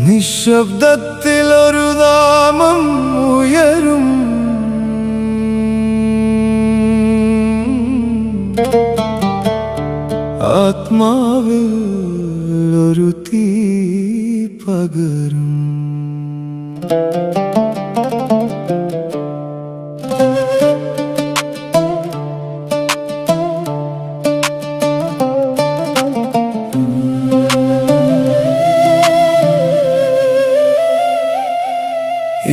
നിശബ്ദത്തിൽ ഒരു നാമം ഉയരും, ആത്മാവിൽ ഒരു തീ പകരും.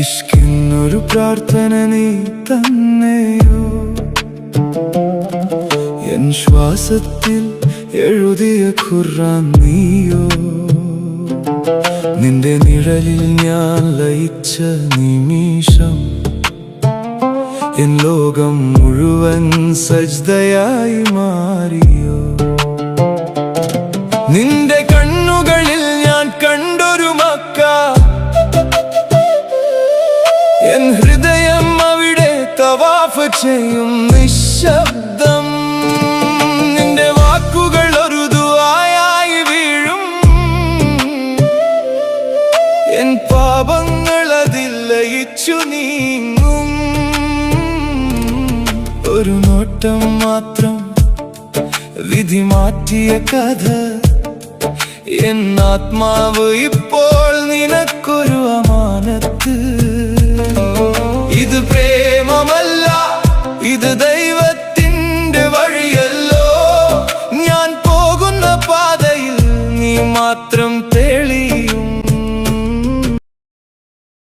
ഇഷ്കിന്നൊരു പ്രാർത്ഥന നീ തന്നെയോ, എൻ ശ്വാസത്തിൽ എഴുതിയ ഖുർആൻ നീയോ. നിന്റെ നിഴലിൽ ഞാൻ ലയിച്ച നിമിഷം, എൻ ലോകം മുഴുവൻ സജ്ദയായി മാറിയോ. നിന്റെ കണ്ണുകളിൽ ഞാൻ കണ്ടൊരു മക്ക, എൻ ഹൃദയം അവിടെ തവാഫ് ചെയ്യും നിശബ്ദം. നിന്റെ വാക്കുകൾ ഒരു ദുആയായി വീഴും, എൻ പാപങ്ങൾ അതിൽ ലയിച്ചു നീങ്ങും. ഒരു നോട്ടം മാത്രം വിധി മാറ്റിയ കഥ, എൻ ആത്മാവ് ഇപ്പോൾ നിനക്കൊരു അമാനത്ത്.